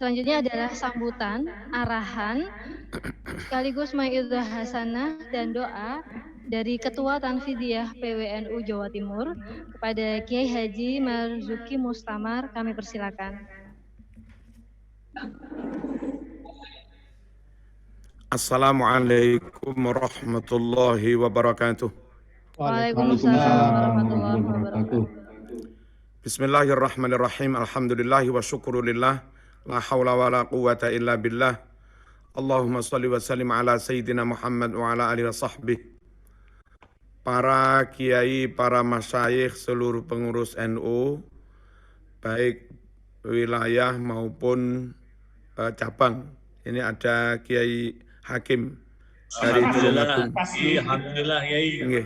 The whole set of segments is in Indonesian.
Selanjutnya adalah sambutan, arahan, sekaligus maidah hasanah dan doa dari Ketua Tanfidiyah PWNU Jawa Timur kepada Kiai Haji Marzuki Mustamar. Kami persilakan. Assalamualaikum warahmatullahi wabarakatuh. Waalaikumsalam warahmatullahi wabarakatuh. Bismillahirrahmanirrahim. Alhamdulillahi wa syukurillah. La hawla wa la quwata illa billah. Allahumma salli wa sallim ala Sayyidina Muhammad wa ala alihi wa sahbihi. Para kiai, para masyayikh, seluruh pengurus NU, baik wilayah maupun cabang. Ini ada Kiai Hakim dari Tulungagung. Alhamdulillah, Yai.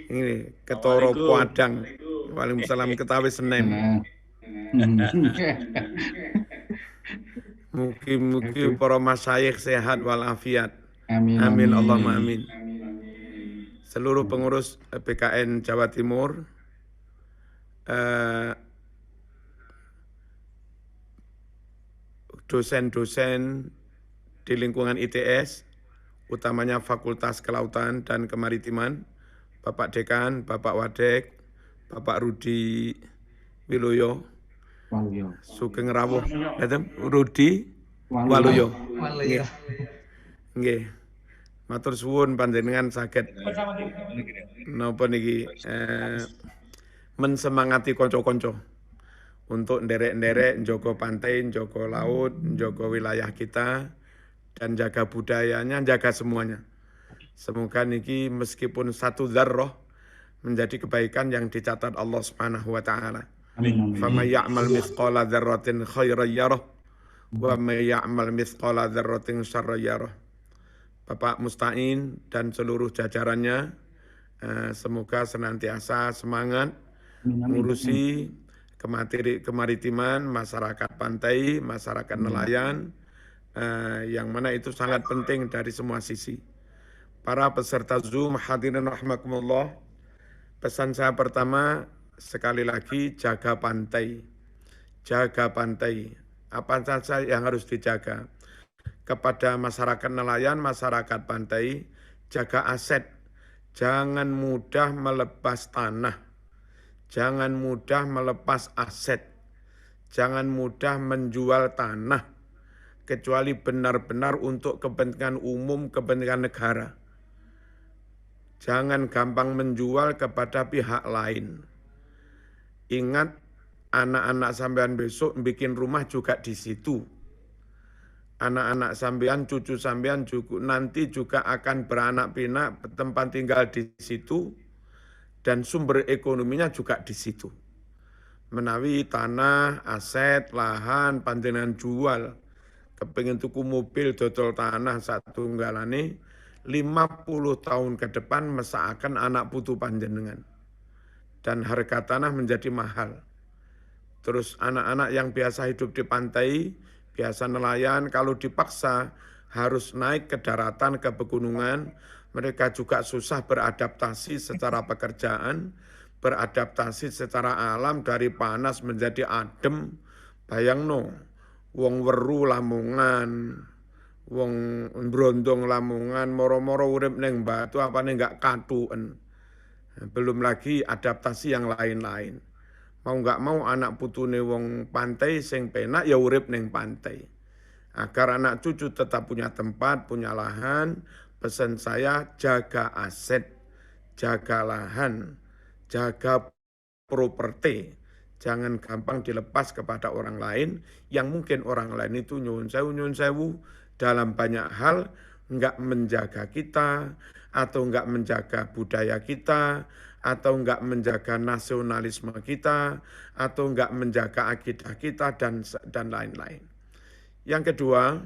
Ini Ketoro Padang. Waalaikumsalam Ketawi Senen. Mugi-mugi para masyayikh sehat walafiat. Amin Allahumma amin. Seluruh pengurus PKN Jawa Timur, dosen-dosen di lingkungan ITS, utamanya Fakultas Kelautan dan Kemaritiman, Bapak Dekan, Bapak Wadek, Bapak Rudi Wiloyo, Sugeng Rawuh, Rudi Waluyo. Nggih. Matur suwun panjenengan saged napa niki mensemangati kanca-kanca untuk nderek-nderek njogo pantai, njogo laut, njogo wilayah kita dan jaga budayanya, jaga semuanya. Semoga niki meskipun satu dzarrah menjadi kebaikan yang dicatat Allah Subhanahu wa taala. Faman ya'mal mithqala dzarratin khairan yarah wa may ya'mal mithqala dzarratin syarran yarah. Bapak Musta'in dan seluruh jajarannya semoga senantiasa semangat mengurusi kemaritiman, masyarakat pantai, masyarakat nelayan, yang mana itu sangat penting dari semua sisi. Para peserta Zoom hadirin rahimakumullah, pesan saya pertama sekali lagi jaga pantai. Jaga pantai. Apa saja yang harus dijaga? Kepada masyarakat nelayan, masyarakat pantai, jaga aset. Jangan mudah melepas tanah. Jangan mudah melepas aset. Jangan mudah menjual tanah. Kecuali benar-benar untuk kepentingan umum, kepentingan negara. Jangan gampang menjual kepada pihak lain. Ingat, anak-anak sampean besok bikin rumah juga di situ. Anak-anak sampean, cucu sampean juga nanti juga akan beranak pinak, tempat tinggal di situ, dan sumber ekonominya juga di situ. Menawi tanah, aset, lahan, panjenengan jual, kepengin tuku mobil, dodol tanah satu nggalane 50 tahun ke depan mesakaken anak putu panjenengan. Dan harga tanah menjadi mahal. Terus anak-anak yang biasa hidup di pantai, biasa nelayan, kalau dipaksa harus naik ke daratan, ke pegunungan, mereka juga susah beradaptasi secara pekerjaan, beradaptasi secara alam dari panas menjadi adem. Bayangno, wong weru Lamongan, wong brondong Lamongan, moro-moro urip ning batu apane enggak katuen. Belum lagi adaptasi yang lain-lain. Mau nggak mau anak putune wong pantai sing penak ya urip ning pantai. Agar anak cucu tetap punya tempat, punya lahan, pesan saya jaga aset, jaga lahan, jaga properti. Jangan gampang dilepas kepada orang lain yang mungkin orang lain itu nyun sewu dalam banyak hal nggak menjaga kita atau nggak menjaga budaya kita, atau enggak menjaga nasionalisme kita, atau enggak menjaga akidah kita, dan lain-lain. Yang kedua,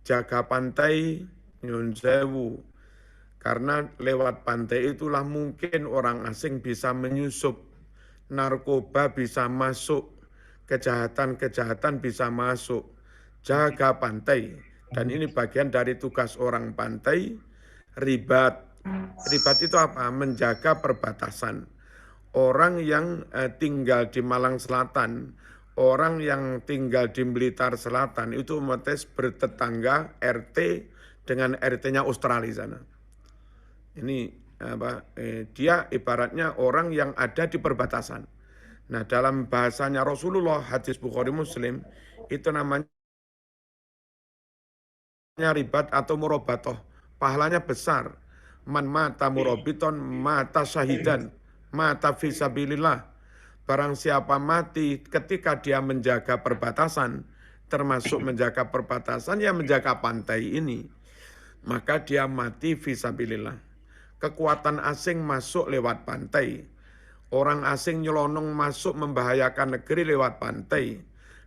jaga pantai, nyun sewu. Karena lewat pantai itulah mungkin orang asing bisa menyusup, narkoba bisa masuk, kejahatan-kejahatan bisa masuk. Jaga pantai. Dan ini bagian dari tugas orang pantai, ribat. Ribat itu apa? Menjaga perbatasan. Orang yang tinggal di Malang Selatan, orang yang tinggal di Blitar Selatan itu otomatis bertetangga RT dengan RT-nya Australia sana. Ini dia ibaratnya orang yang ada di perbatasan. Nah, dalam bahasanya Rasulullah, hadis Bukhari Muslim, itu namanya ribat atau murobatoh. Pahalanya besar. Man mata murobiton, mata syahidan, mata fisabilillah. Barang siapa mati ketika dia menjaga perbatasan, termasuk menjaga perbatasan, ya menjaga pantai ini, maka dia mati fisabilillah. Kekuatan asing masuk lewat pantai. Orang asing nyelonong masuk membahayakan negeri lewat pantai.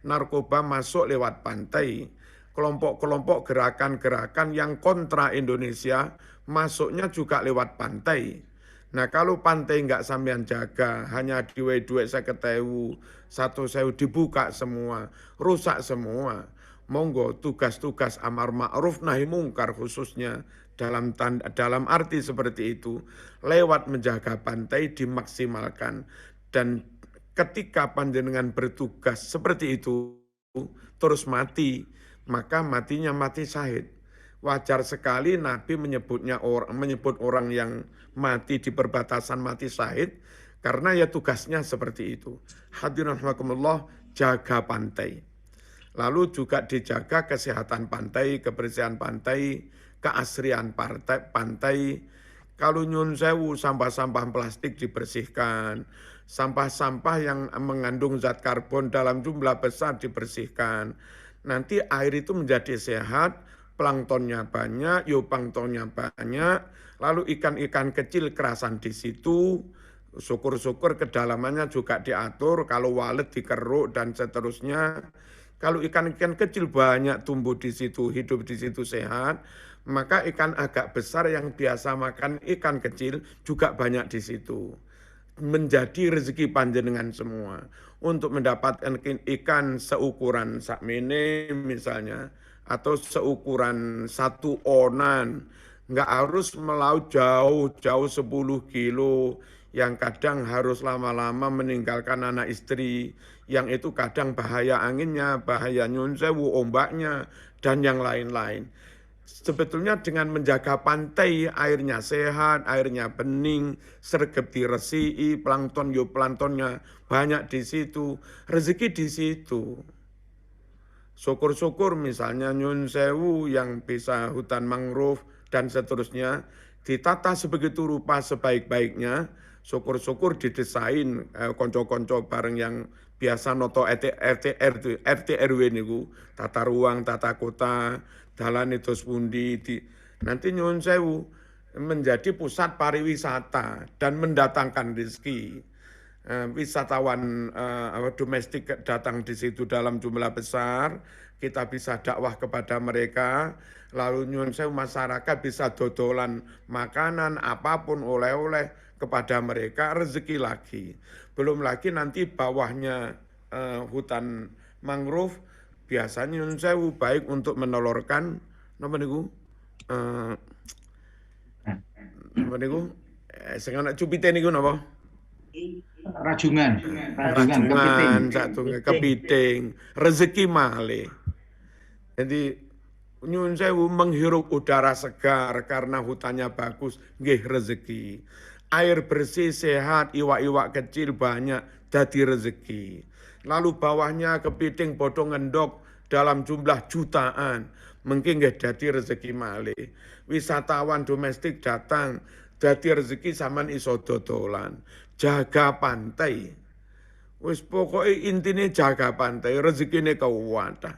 Narkoba masuk lewat pantai. Kelompok-kelompok gerakan-gerakan yang kontra Indonesia masuknya juga lewat pantai. Nah, kalau pantai nggak sampean jaga, hanya duit-duit 50.000, 1.000 dibuka semua, rusak semua. Monggo tugas-tugas amar ma'ruf nahi mungkar khususnya dalam arti seperti itu, lewat menjaga pantai dimaksimalkan. Dan ketika panjenengan bertugas seperti itu, terus mati, maka matinya mati syahid. Wajar sekali Nabi menyebut orang yang mati di perbatasan mati syahid, karena ya tugasnya seperti itu. Hadirin rahimakumullah, jaga pantai. Lalu juga dijaga kesehatan pantai, kebersihan pantai, keasrian pantai. Kalau nyun sewu, sampah-sampah plastik dibersihkan, sampah-sampah yang mengandung zat karbon dalam jumlah besar dibersihkan. Nanti air itu menjadi sehat, planktonnya banyak, zooplanktonnya banyak, lalu ikan-ikan kecil kerasan di situ, syukur-syukur kedalamannya juga diatur, kalau walet dikeruk dan seterusnya. Kalau ikan-ikan kecil banyak tumbuh di situ, hidup di situ sehat, maka ikan agak besar yang biasa makan ikan kecil juga banyak di situ. Menjadi rezeki panjenengan semua. Untuk mendapatkan ikan seukuran sakmene misalnya, atau seukuran 1 onan, nggak harus melaut jauh-jauh 10 kilo, yang kadang harus lama-lama meninggalkan anak istri, yang itu kadang bahaya anginnya, bahaya nyun sewu, ombaknya, dan yang lain-lain. Sebetulnya dengan menjaga pantai, airnya sehat, airnya bening, sergap diresiki, plankton planktonnya banyak di situ, rezeki di situ. Syukur-syukur misalnya nyun sewu yang bisa hutan mangrove dan seterusnya, ditata sebegitu rupa sebaik-baiknya, syukur-syukur didesain konco-konco bareng yang biasa noto RT RW niku, tata ruang, tata kota, dalan itu pundi, nanti nyun sewu menjadi pusat pariwisata dan mendatangkan rezeki. Wisatawan domestik datang di situ dalam jumlah besar, kita bisa dakwah kepada mereka, lalu nyun sewu masyarakat bisa dodolan makanan apapun oleh-oleh kepada mereka, rezeki lagi. Belum lagi nanti bawahnya hutan mangrove, biasanya nyun sewu baik untuk menelurkan napa niku? Napa niku? Sing ana cupite niku napa? Rajungan, kepiting, rezeki malih. Jadi nyun sewu menghirup udara segar karena hutannya bagus, nggih rezeki. Air bersih, sehat, iwak-iwak kecil banyak, jadi rezeki. Lalu bawahnya kepiting bodong ngendok dalam jumlah jutaan, mungkin nggih jadi rezeki malih. Wisatawan domestik datang, jadi rezeki sampean iso dodolan. Jaga pantai. Wis pokoknya intinya jaga pantai, rezekine kewadah.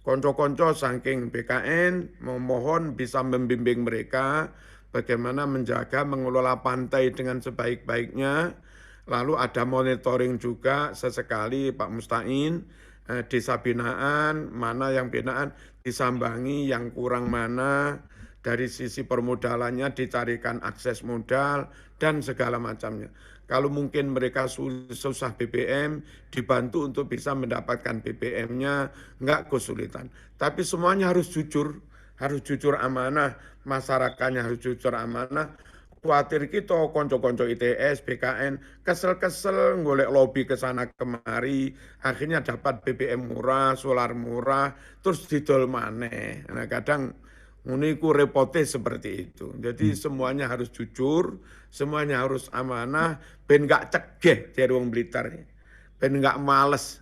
Konco-konco saking BKN memohon bisa membimbing mereka bagaimana menjaga, mengelola pantai dengan sebaik-baiknya. Lalu ada monitoring juga sesekali Pak Mustain, desa binaan, mana yang binaan disambangi, yang kurang mana, dari sisi permodalannya dicarikan akses modal dan segala macamnya. Kalau mungkin mereka susah BBM, dibantu untuk bisa mendapatkan BBM-nya, enggak kesulitan. Tapi semuanya harus jujur amanah, masyarakatnya harus jujur amanah, kuatir kita konco-konco ITS, BKN, kesel-kesel golek lobby ke sana kemari, akhirnya dapat BBM murah, solar murah, terus didol maneh. Nah, kadang uniku repote seperti itu. Jadi semuanya harus jujur, semuanya harus amanah, ben gak cegeh dari wong Blitar. Ben gak males.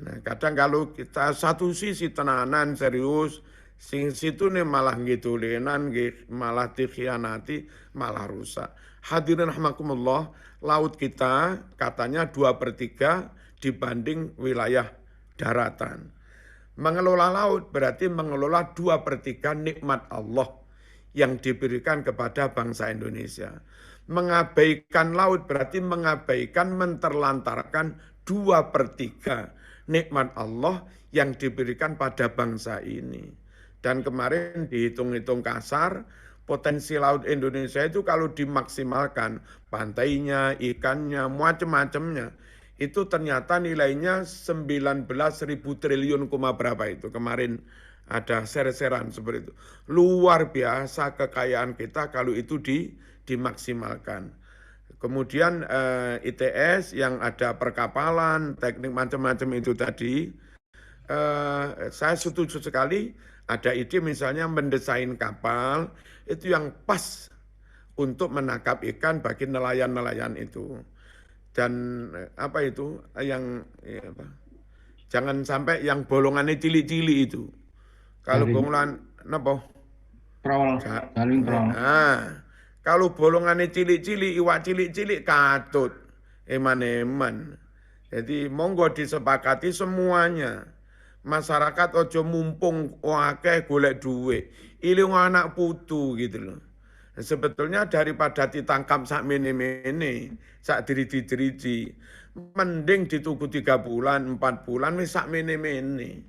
Nah, kadang kalau kita satu sisi tenanan serius, sing situ nih malah gitu lenan, malah dikhianati, malah rusak. Hadirin rahimakumullah, laut kita katanya 2/3 dibanding wilayah daratan. Mengelola laut berarti mengelola 2/3 nikmat Allah yang diberikan kepada bangsa Indonesia. Mengabaikan laut berarti mengabaikan, menterlantarkan 2/3 nikmat Allah yang diberikan pada bangsa ini. Dan kemarin dihitung-hitung kasar, potensi laut Indonesia itu kalau dimaksimalkan, pantainya, ikannya, macam-macamnya, itu ternyata nilainya 19.000 triliun, berapa itu. Kemarin ada ser-seran seperti itu. Luar biasa kekayaan kita kalau itu dimaksimalkan. Kemudian ITS yang ada perkapalan, teknik macam-macam itu tadi, saya setuju sekali. Ada ide misalnya mendesain kapal itu yang pas untuk menangkap ikan bagi nelayan-nelayan itu. Dan apa itu yang jangan sampai yang bolongannya cilik-cilik itu. Kalau bolongan napa? Prol, jaring prol. Nah, kalau bolongannya cilik-cilik, iwak cilik-cilik katut eman-eman. Jadi monggo disepakati semuanya. Masyarakat ojo mumpung akeh golek duit, iling anak putu gitu loh. Sebetulnya daripada ditangkap sak mene-mene, sak diriji-diriji, mending ditunggu 3 bulan, 4 bulan, wis sak mene-mene.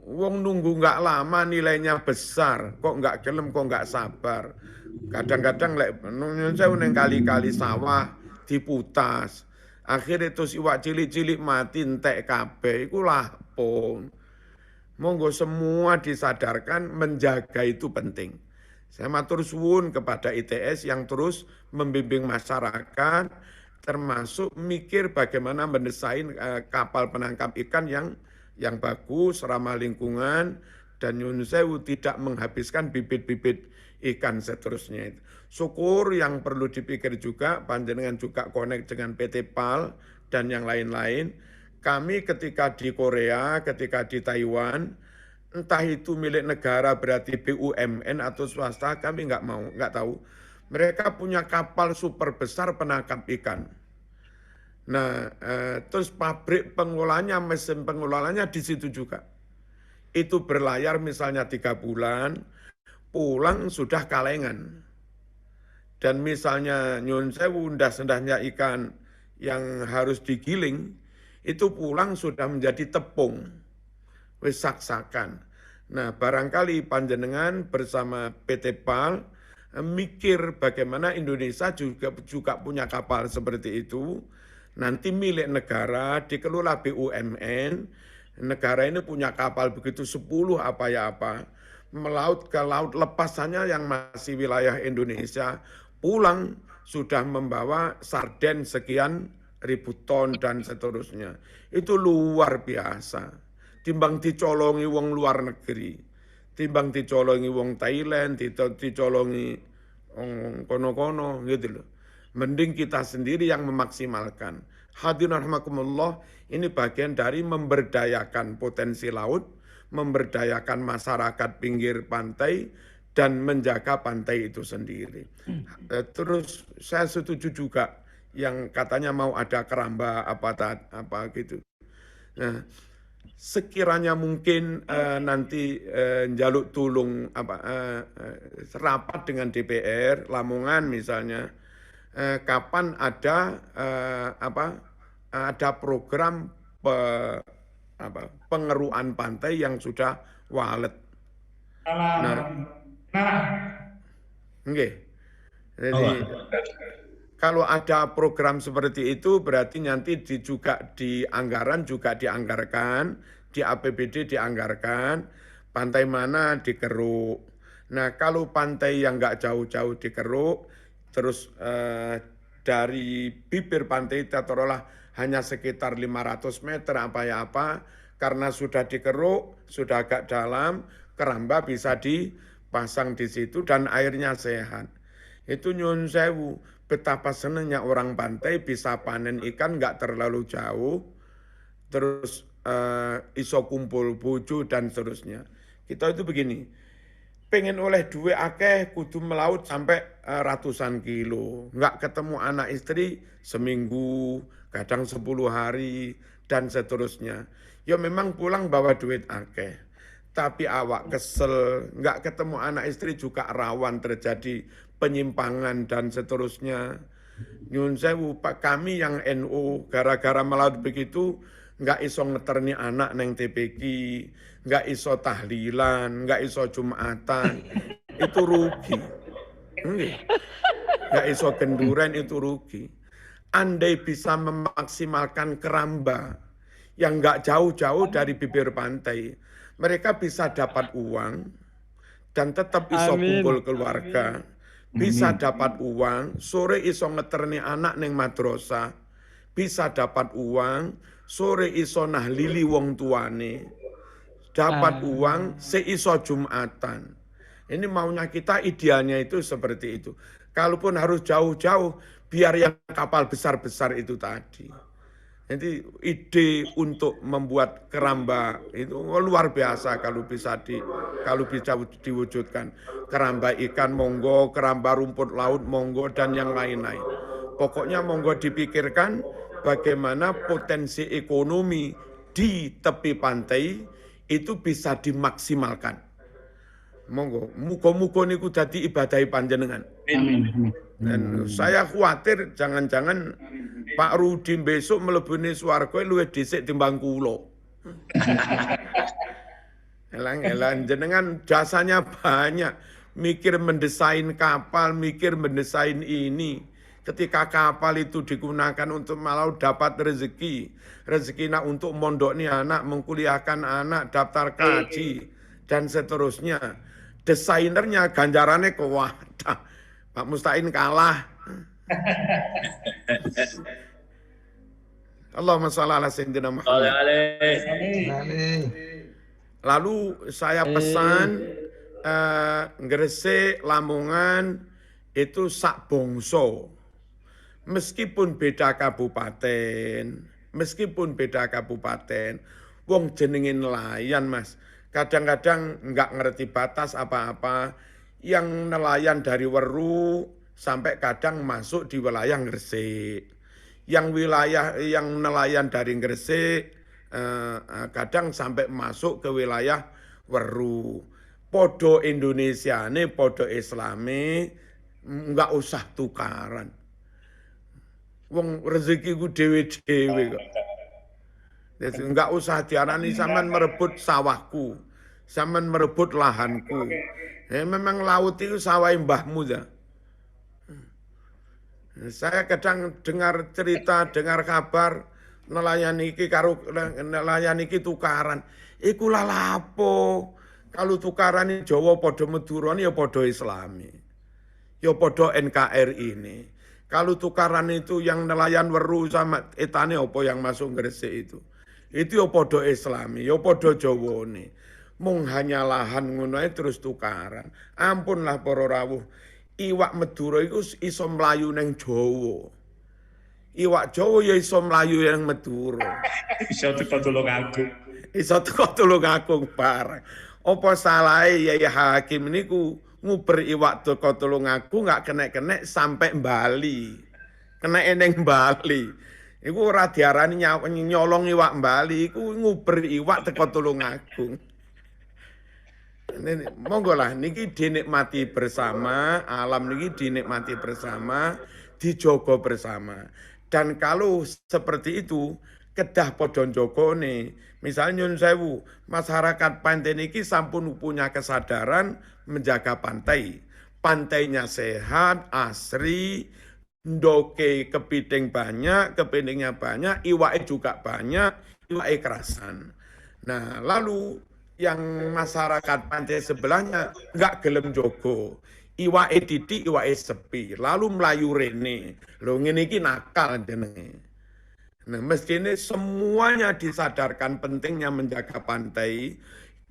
Wong nunggu nggak lama nilainya besar, kok nggak gelem, kok nggak sabar. Kadang-kadang lek neng kali-kali sawah diputas. Akhirnya itu iwak cilik-cilik mati entek kabeh iku lapung. Monggo semua disadarkan menjaga itu penting. Saya matur suwun kepada ITS yang terus membimbing masyarakat termasuk mikir bagaimana mendesain kapal penangkap ikan yang bagus, ramah lingkungan dan nyun sewu tidak menghabiskan bibit-bibit ikan seterusnya itu. Syukur yang perlu dipikir juga, panjenengan juga connect dengan PT PAL dan yang lain-lain. Kami ketika di Korea, ketika di Taiwan, entah itu milik negara berarti BUMN atau swasta, kami nggak tahu. Mereka punya kapal super besar penangkap ikan. Nah, terus pabrik pengolahnya, mesin pengolahnya di situ juga. Itu berlayar misalnya 3 bulan, pulang sudah kalengan. Dan misalnya nyun sewu ndas-ndasnya ikan yang harus digiling, itu pulang sudah menjadi tepung, wis sak-sakan. Nah, barangkali panjenengan bersama PT PAL mikir bagaimana Indonesia juga punya kapal seperti itu, nanti milik negara, dikelola BUMN, negara ini punya kapal begitu 10 apa ya apa, melaut ke laut lepasannya yang masih wilayah Indonesia, pulang sudah membawa sarden sekian ribu ton dan seterusnya. Itu luar biasa. Timbang dicolongi wong luar negeri, timbang dicolongi wong Thailand, dicolongi wong kono-kono gitu loh. Mending kita sendiri yang memaksimalkan. Hadirin rahimakumullah, ini bagian dari memberdayakan potensi laut, memberdayakan masyarakat pinggir pantai, dan menjaga pantai itu sendiri. Terus saya setuju juga yang katanya mau ada keramba apa gitu. Nah, sekiranya mungkin nanti njaluk tulung rapat dengan DPR Lamongan misalnya, kapan ada ada program pengeruan pantai yang sudah walet. Jadi kalau ada program seperti itu berarti nanti juga di anggaran juga dianggarkan, di APBD dianggarkan, pantai mana dikeruk. Nah, kalau pantai yang nggak jauh-jauh di Keruk, terus dari bibir pantai taruhlah hanya sekitar 500 meter apa, karena sudah di Keruk, sudah agak dalam, keramba bisa dipasang di situ dan airnya sehat. Itu nyun sewu, betapa senangnya orang pantai bisa panen ikan nggak terlalu jauh, terus iso kumpul bojo dan seterusnya. Kita itu begini, pengen oleh duit akeh kudu melaut sampai ratusan kilo. Nggak ketemu anak istri seminggu, kadang 10 hari, dan seterusnya. Ya memang pulang bawa duit akeh. Tapi awak kesel, nggak ketemu anak istri juga rawan terjadi penyimpangan dan seterusnya. Nyun sewu, Pak, kami yang NU gara-gara melaut begitu nggak iso ngeterni anak neng TPQ, nggak iso tahlilan, nggak iso jumatan, itu rugi. Nggak iso kenduren itu rugi. Andai bisa memaksimalkan keramba yang nggak jauh-jauh dari bibir pantai, mereka bisa dapat uang dan tetap iso kumpul keluarga, bisa dapat uang, sore iso ngeterni anak neng madrasah, bisa dapat uang, sore iso nahlili wong tuane, dapat uang seiso jumatan. Ini maunya kita, idealnya itu seperti itu. Kalaupun harus jauh-jauh, biar yang kapal besar-besar itu tadi. Jadi ide untuk membuat keramba itu luar biasa kalau bisa diwujudkan. Keramba ikan monggo, keramba rumput laut monggo, dan yang lain-lain. Pokoknya monggo dipikirkan bagaimana potensi ekonomi di tepi pantai itu bisa dimaksimalkan. Monggo, muga-muga niku dadi ibadahi panjenengan. Amin. Dan saya khawatir jangan-jangan Pak Rudi besok melebuni swarga luwih dhisik timbang kula. Elang-elang jenengan jasanya banyak, mikir mendesain kapal, mikir mendesain ini. Ketika kapal itu digunakan untuk malau dapat rezeki nak untuk mondokni anak, mengkuliahkan anak, daftar kaji, dan seterusnya. Desainernya ganjarannya kewadah. Pak Mustain kalah. Allahumma shalli ala sayyidina Muhammad. Lalu saya pesan Gresik, Lamongan itu sak bongso. Meskipun beda kabupaten, wong jenenge nelayan, Mas. Kadang-kadang enggak ngerti batas apa-apa, yang nelayan dari Weru sampai kadang masuk di wilayah Gresik. Yang nelayan dari Gresik kadang sampai masuk ke wilayah Weru. Podo Indonesia ini, podo Islami, enggak usah tukaran. Wong rezeki ku dewe-dewe kok. Enggak usah diarani sampean merebut sawahku, sampean merebut lahanku. Memang laut itu sawah mbahmu ya. Saya kadang dengar cerita, dengar kabar nelayan iki karo nelayan iki tukaran. Iku lah lapo. Kalau tukaran ini Jawa podo Madura ya podo Islami. Ya podo NKRI ini. Kalau tukaran itu yang nelayan Weru sama etane apa yang masuk Gresik itu. Itu ya podo Islami, ya podo Jawa ini. Mung hanya lahan ngono terus tukaran. Ampunlah para rawuh. Iwak Madura itu iso mlayu neng Jawa. Iwak Jawa ya iso mlayu neng Madura. Iso teko Tulungagung. Iso teko Tulungagung bareng. Apa salahe Yai Hakim niku nguber iwak teko Tulungagung nggak kena-kena sampai Bali. Kena neng Bali. Iku ora diarani nyolong iwak Bali, iku nguber iwak teko Tulungagung. Monggo lah niki dinikmati bersama, alam niki dinikmati bersama, dijogo bersama. Dan kalau seperti itu, kedah podo njogone. Misalnya nyun sewu, masyarakat pantai niki sampun punya kesadaran menjaga pantai. Pantainya sehat, asri, ndoke kepiting banyak, kepitingnya banyak, iwake juga banyak, iwake kerasan. Nah, lalu yang masyarakat pantai sebelahnya nggak gelem jogo. Iwake titik, iwake sepi, lalu melayu rene. Lho ngene iki nakal jenenge. Nah, mestinya semuanya disadarkan pentingnya menjaga pantai.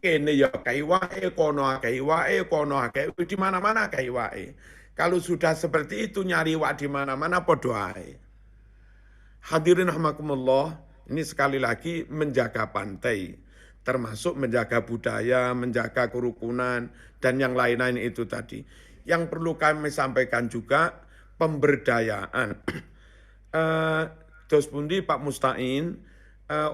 Kene ya akeh wae, kono akeh wae, kono akeh di mana-mana akeh wae. Kalau sudah seperti itu nyari wak di mana-mana padha ae. Hadirin rahimakumullah, ini sekali lagi menjaga pantai, termasuk menjaga budaya, menjaga kerukunan dan yang lain-lain itu tadi. Yang perlu kami sampaikan juga pemberdayaan. Dos pundi Pak Mustain,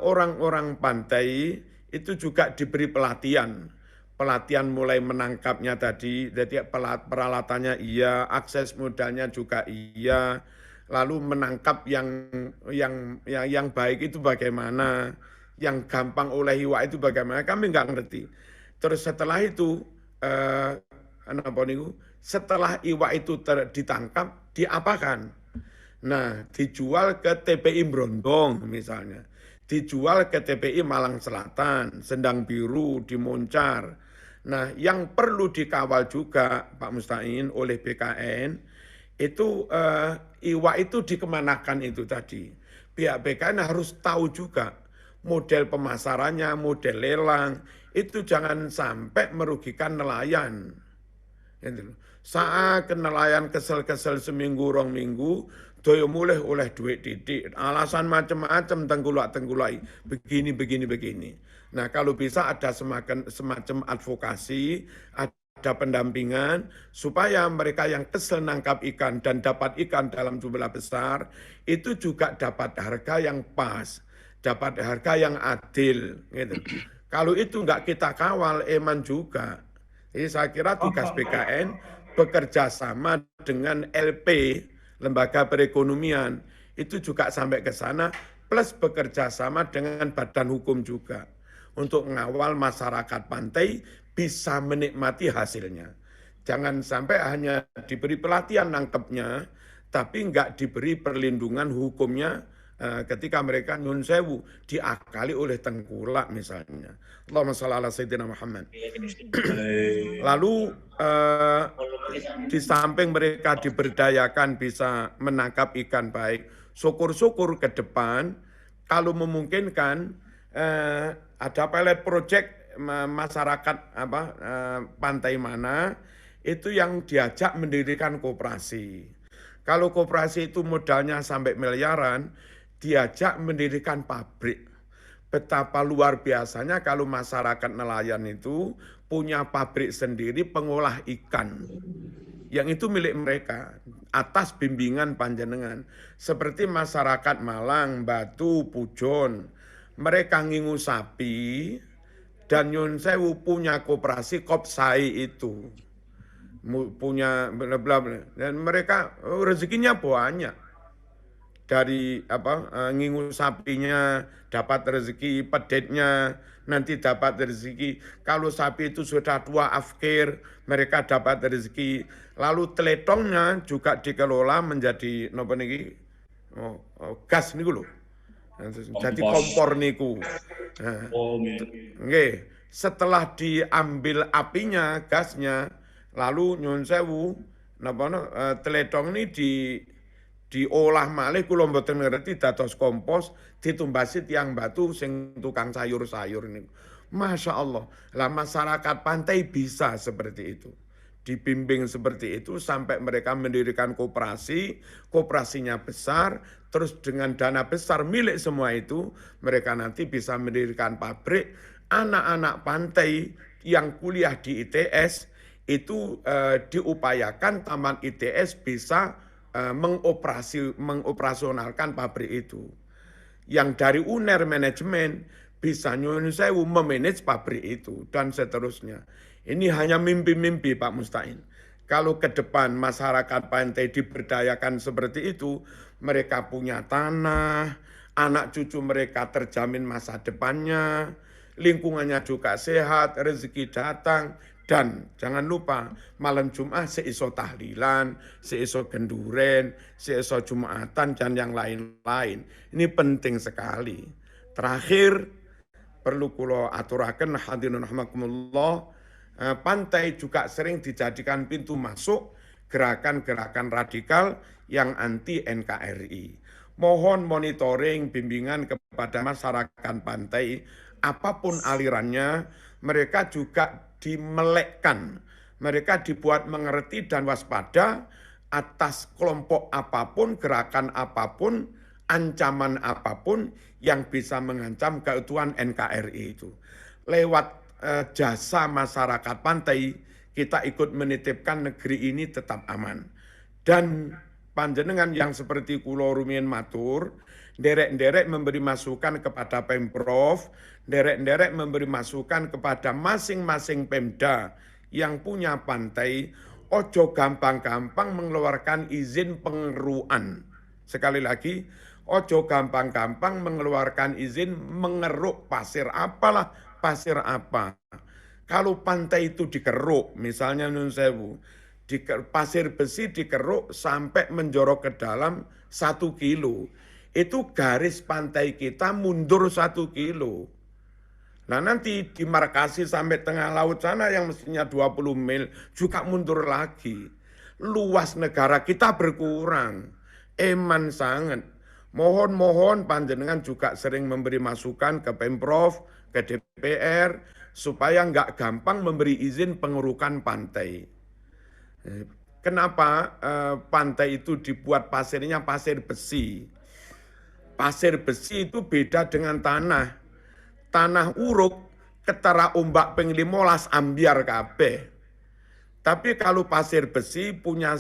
orang-orang pantai itu juga diberi pelatihan. Pelatihan mulai menangkapnya tadi, jadi peralatannya iya, akses modalnya juga iya, lalu menangkap yang baik itu bagaimana, yang gampang oleh iwak itu bagaimana, kami nggak ngerti. Terus setelah itu, setelah iwak itu ditangkap, diapakan? Nah, dijual ke TPI Brondong misalnya, dijual ke TPI Malang Selatan, Sendang Biru, di Moncar. Nah, yang perlu dikawal juga Pak Mustain oleh BKN, itu iwak itu dikemanakan itu tadi. Pihak BKN harus tahu juga model pemasarannya, model lelang, itu jangan sampai merugikan nelayan. Saat nelayan kesel-kesel seminggu, rong minggu, doyo mulai oleh duit didik. Alasan macam-macam tengkulak-tengkulai, begini. Nah kalau bisa ada semacam advokasi, ada pendampingan, supaya mereka yang kesel nangkap ikan dan dapat ikan dalam jumlah besar, itu juga dapat harga yang pas, dapat harga yang adil. Gitu. Kalau itu nggak kita kawal, eman juga. Jadi saya kira tugas BKN bekerja sama dengan LP, Lembaga Perekonomian, itu juga sampai ke sana, plus bekerja sama dengan badan hukum juga, untuk mengawal masyarakat pantai bisa menikmati hasilnya. Jangan sampai hanya diberi pelatihan nangkepnya, tapi nggak diberi perlindungan hukumnya ketika mereka nyun sewu diakali oleh tengkulak misalnya. Allahumma shalli ala sayyidina Muhammad. Lalu di samping mereka diberdayakan bisa menangkap ikan baik, syukur-syukur ke depan kalau memungkinkan ada pilot project masyarakat pantai mana itu yang diajak mendirikan koperasi. Kalau koperasi itu modalnya sampai miliaran, diajak mendirikan pabrik. Betapa luar biasanya kalau masyarakat nelayan itu punya pabrik sendiri pengolah ikan. Yang itu milik mereka atas bimbingan panjenengan. Seperti masyarakat Malang, Batu, Pujon. Mereka ngingu sapi dan Nyun Sewu punya koperasi Kopsai itu. Punya bla bla bla. Dan mereka rezekinya banyak. Dari ngingu sapinya dapat rezeki, pedetnya nanti dapat rezeki. Kalau sapi itu sudah tua afkir, mereka dapat rezeki. Lalu teletongnya juga dikelola menjadi gas niku lho. Jadi kompor niku. Nah, setelah diambil apinya, gasnya, lalu nyun sewu teletong ini diolah malih kula mboten ngerti dados kompos, ditumbasi tiang batu sing tukang sayur-sayur niku. Masya Allah, lah masyarakat pantai bisa seperti itu. Dibimbing seperti itu sampai mereka mendirikan koperasi, koperasinya besar, terus dengan dana besar milik semua itu, mereka nanti bisa mendirikan pabrik. Anak-anak pantai yang kuliah di ITS itu diupayakan taman ITS bisa mengoperasionalkan pabrik itu. Yang dari UNER manajemen bisa Nyun Sewu memanage pabrik itu dan seterusnya. Ini hanya mimpi-mimpi Pak Mustain. Kalau ke depan masyarakat pantai diberdayakan seperti itu, mereka punya tanah, anak cucu mereka terjamin masa depannya, lingkungannya juga sehat, rezeki datang. Dan jangan lupa malam Jumat seiso tahlilan, seiso genduren, seiso Jumatan dan yang lain-lain. Ini penting sekali. Terakhir, perlu kula aturaken hadirin rahimakumullah, pantai juga sering dijadikan pintu masuk gerakan-gerakan radikal yang anti NKRI. Mohon monitoring, bimbingan kepada masyarakat pantai, apapun alirannya, mereka juga dimelekkan, mereka dibuat mengerti dan waspada atas kelompok apapun, gerakan apapun, ancaman apapun yang bisa mengancam keutuhan NKRI itu. Lewat jasa masyarakat pantai, kita ikut menitipkan negeri ini tetap aman. Dan panjenengan yang seperti kula rumiyin matur, nderek-nderek memberi masukan kepada Pemprov, nderek-nderek memberi masukan kepada masing-masing Pemda yang punya pantai, ojo gampang-gampang mengeluarkan izin pengeruan. Sekali lagi, ojo gampang-gampang mengeluarkan izin mengeruk pasir apalah, pasir apa. Kalau pantai itu dikeruk, misalnya Nun Sewu, pasir besi dikeruk sampai menjorok ke dalam 1 kilo. Itu garis pantai kita mundur 1 kilo. Nah nanti dimarkasi sampai tengah laut sana yang mestinya 20 mil juga mundur lagi. Luas negara kita berkurang. Eman sangat. Mohon panjenengan juga sering memberi masukan ke Pemprov, ke DPR, supaya nggak gampang memberi izin pengerukan pantai. Kenapa pantai itu dibuat pasirnya pasir besi? Pasir besi itu beda dengan tanah. Tanah uruk ketara ombak ping 15 ambiar kabeh. Tapi kalau pasir besi punya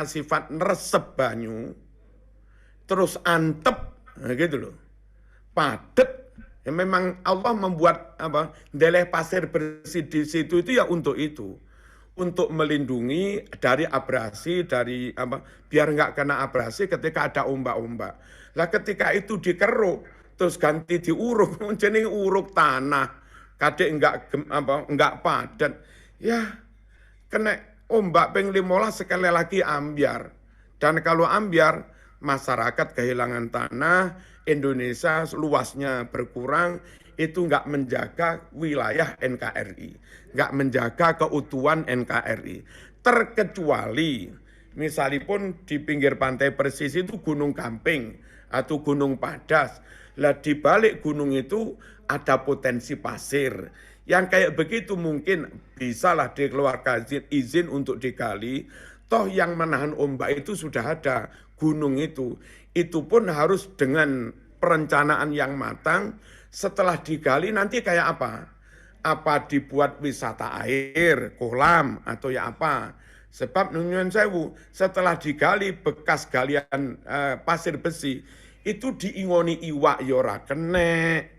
sifat neresep banyu, terus antep, nah gitu loh, padet. Ya memang Allah membuat deleh pasir bersih di situ itu ya untuk itu, untuk melindungi dari abrasi, dari biar nggak kena abrasi ketika ada ombak-ombak. Lah ketika itu dikeruk, terus ganti diuruk, jenenge uruk tanah, kadek enggak padat, ya kena ombak ping 15 sekali lagi ambiar. Dan kalau ambiar, masyarakat kehilangan tanah, Indonesia luasnya berkurang, itu enggak menjaga wilayah NKRI, enggak menjaga keutuhan NKRI. Terkecuali, misalipun di pinggir pantai Persis itu Gunung Gamping atau Gunung Padas, lah di balik gunung itu ada potensi pasir. Yang kayak begitu mungkin bisalah dikeluarkan izin untuk digali. Toh yang menahan ombak itu sudah ada, gunung itu. Itu pun harus dengan perencanaan yang matang. Setelah digali nanti kayak apa? Apa dibuat wisata air, kolam, atau ya apa? Sebab Nyuwun Sewu, setelah digali bekas galian pasir besi, itu diingoni iwak ya ora kenek,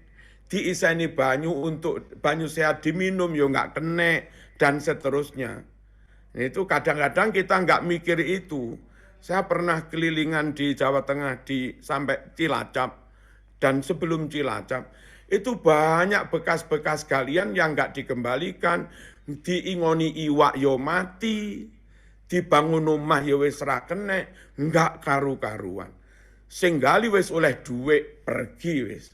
diiseni banyu untuk banyu sehat diminum ya nggak kenek, dan seterusnya. Itu kadang-kadang kita nggak mikir itu. Saya pernah kelilingan di Jawa Tengah sampai Cilacap, dan sebelum Cilacap itu banyak bekas-bekas galian yang nggak dikembalikan, diingoni iwak yo mati, dibangun rumah yo wis ra kenek, nggak karu-karuan. Sing gali wis oleh duit pergi wis.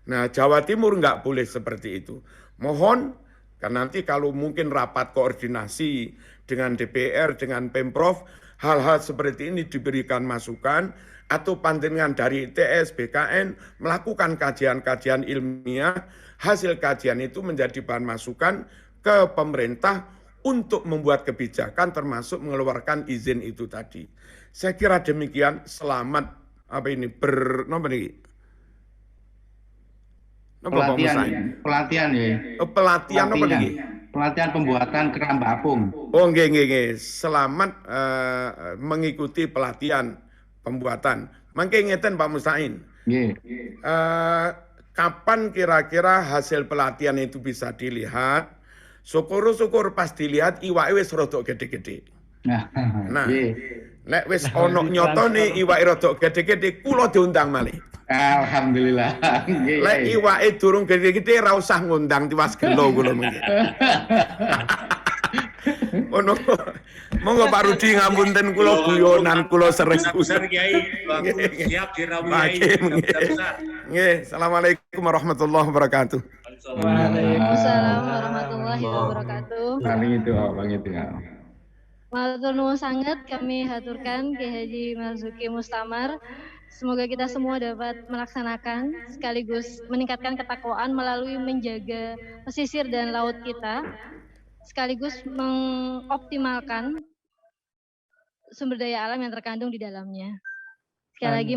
Nah Jawa Timur nggak boleh seperti itu. Mohon, karena nanti kalau mungkin rapat koordinasi dengan DPR, dengan Pemprov, hal-hal seperti ini diberikan masukan, atau panjenengan dari ITS, BKN, melakukan kajian-kajian ilmiah, hasil kajian itu menjadi bahan masukan ke pemerintah untuk membuat kebijakan termasuk mengeluarkan izin itu tadi. Saya kira demikian, selamat pelatihan ya. Pelatihan apa niki? Pelatihan pembuatan keramba apung. Oh nggih. Selamat mengikuti pelatihan pembuatan. Mangke ngeten Pak Musain. Nggih. Kapan kira-kira hasil pelatihan itu bisa dilihat? Syukur-syukur pas dilihat iwake wis rada gede-gede. Nah, nek wis ono nyotone iwake rada gede-gede, kula diundang malih. Alhamdulillah. Lek iwake durung gede-gede ra usah ngundang tiwas gelo kula mengki. Ono. Monggo Pak Rudi ngapunten kula guyonan kula sereng. Besar Kiai, siap dirawuhi. Nggih. Assalamualaikum warahmatullahi wabarakatuh. Waalaikumsalam warahmatullahi wabarakatuh. Begitu. Matur nuwun sangat kami haturkan Kiai Haji Marzuki Mustamar. Semoga kita semua dapat melaksanakan sekaligus meningkatkan ketakwaan melalui menjaga pesisir dan laut kita, sekaligus mengoptimalkan sumber daya alam yang terkandung di dalamnya. Sekali lagi